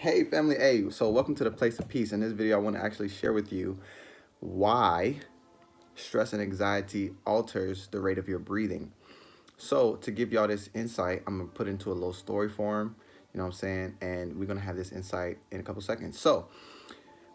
Hey family, hey, so welcome to the Place of Peace. In this video, I want to actually share with you why stress and anxiety alters the rate of your breathing. So to give y'all this insight, I'm gonna put into a little story form, you know what I'm saying? And we're gonna have this insight in a couple seconds. So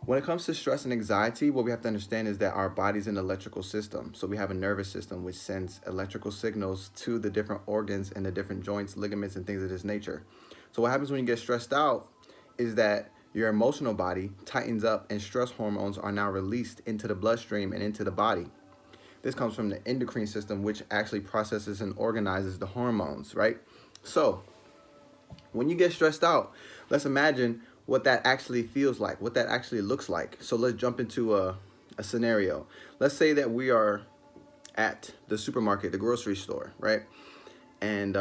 when it comes to stress and anxiety, what we have to understand is that our body's an electrical system. So we have a nervous system which sends electrical signals to the different organs and the different joints, ligaments, and things of this nature. So what happens when you get stressed out is that your emotional body tightens up and stress hormones are now released into the bloodstream and into the body. This comes from the endocrine system, which actually processes and organizes the hormones, right? So when you get stressed out, let's imagine what that actually feels like, what that actually looks like. So let's jump into a scenario. Let's say that we are at the supermarket, the grocery store, right? And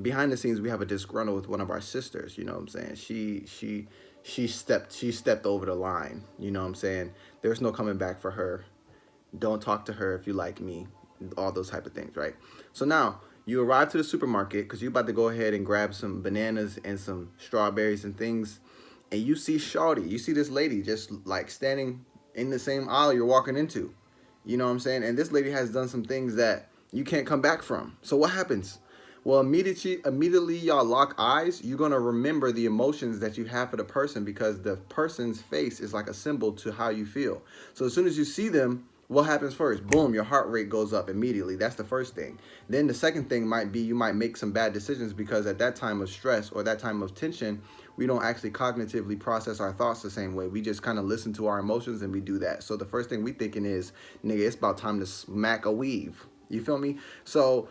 behind the scenes, we have a disgruntled with one of our sisters. You know what I'm saying? She stepped over the line. You know what I'm saying? There's no coming back for her. Don't talk to her if you like me. All those type of things, right? So now you arrive to the supermarket because you're about to go ahead and grab some bananas and some strawberries and things, and you see Shawty. You see this lady just like standing in the same aisle you're walking into. You know what I'm saying? And this lady has done some things that you can't come back from. So what happens? Well, immediately y'all lock eyes, you're gonna remember the emotions that you have for the person because the person's face is like a symbol to how you feel. So as soon as you see them, what happens first? Boom, your heart rate goes up immediately. That's the first thing. Then the second thing might be you might make some bad decisions because at that time of stress or that time of tension, we don't actually cognitively process our thoughts the same way. We just kind of listen to our emotions and we do that. So the first thing we thinking is, nigga, it's about time to smack a weave. You feel me? So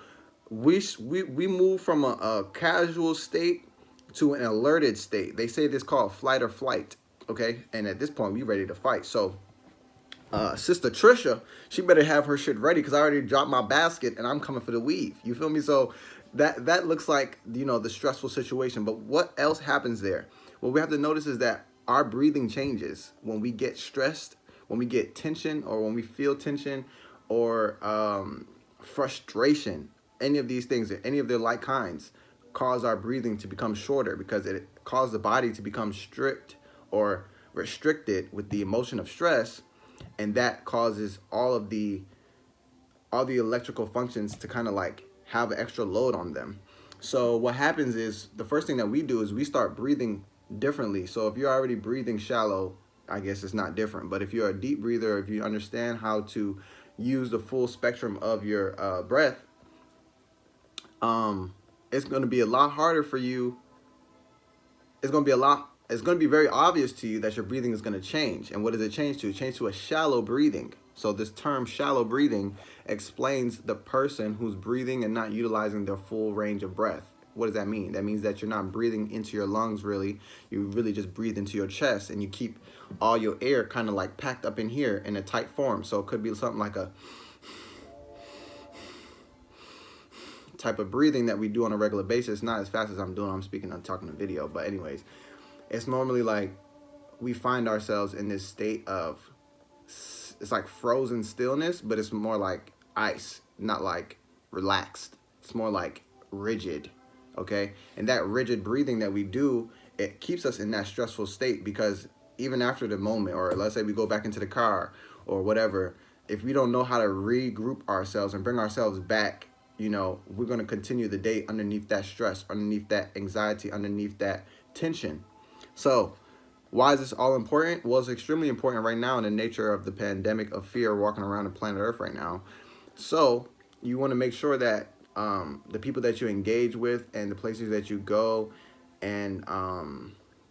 we move from a casual state to an alerted state. They say this called flight or flight. Okay, and at this point we ready to fight. So Sister Trisha, she better have her shit ready because I already dropped my basket and I'm coming for the weave. You feel me? So that looks like, you know, the stressful situation. But what else happens there? What we have to notice is that our breathing changes when we get stressed, when we get tension, or when we feel tension, or frustration. Any of these things, any of their like kinds, cause our breathing to become shorter because it causes the body to become strict or restricted with the emotion of stress, and that causes all the electrical functions to kind of like have an extra load on them. So what happens is the first thing that we do is we start breathing differently. So if you're already breathing shallow, I guess it's not different. But if you're a deep breather, if you understand how to use the full spectrum of your breath, it's going to be a lot harder for you. It's going to be very obvious to you that your breathing is going to change. And what does it change to? It changes to a shallow breathing. So this term shallow breathing explains the person who's breathing and not utilizing their full range of breath. What does that mean? That means that you're not breathing into your lungs really. You really just breathe into your chest and you keep all your air kind of like packed up in here in a tight form. So it could be something like a type of breathing that we do on a regular basis. Not as fast as I'm talking to video. But anyways, it's normally like we find ourselves in this state of, it's like frozen stillness, but it's more like ice, not like relaxed. It's more like rigid, okay? And that rigid breathing that we do, it keeps us in that stressful state because even after the moment, or let's say we go back into the car or whatever, if we don't know how to regroup ourselves and bring ourselves back, you know, we're going to continue the day underneath that stress, underneath that anxiety, underneath that tension. So why is this all important? Well, it's extremely important right now in the nature of the pandemic of fear walking around the planet Earth right now. So you want to make sure that the people that you engage with and the places that you go and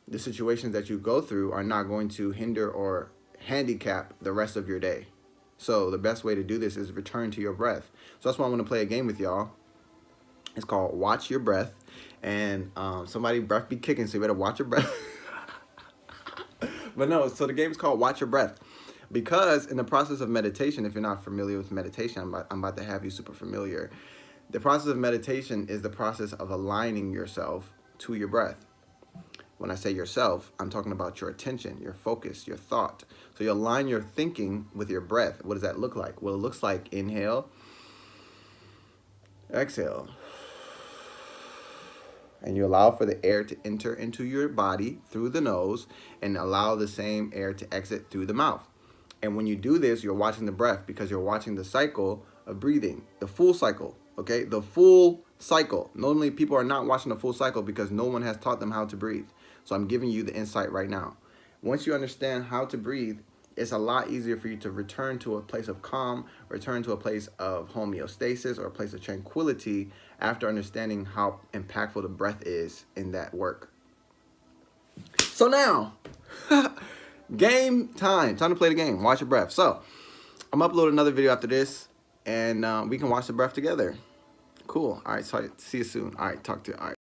the situations that you go through are not going to hinder or handicap the rest of your day. So the best way to do this is return to your breath. So that's why I want to play a game with y'all. It's called Watch Your Breath. And somebody breath be kicking, so you better watch your breath. But no, so the game is called Watch Your Breath. Because in the process of meditation, if you're not familiar with meditation, I'm about to have you super familiar. The process of meditation is the process of aligning yourself to your breath. When I say yourself, I'm talking about your attention, your focus, your thought. So you align your thinking with your breath. What does that look like? Well, it looks like inhale, exhale, and you allow for the air to enter into your body through the nose and allow the same air to exit through the mouth. And when you do this, you're watching the breath because you're watching the cycle of breathing, the full cycle, okay? The full cycle. Normally, people are not watching the full cycle because no one has taught them how to breathe. So I'm giving you the insight right now. Once you understand how to breathe, it's a lot easier for you to return to a place of calm, return to a place of homeostasis or a place of tranquility after understanding how impactful the breath is in that work. So now, game time. Time to play the game. Watch your breath. So I'm gonna upload another video after this, and we can watch the breath together. Cool. All right. So see you soon. All right. Talk to you. All right.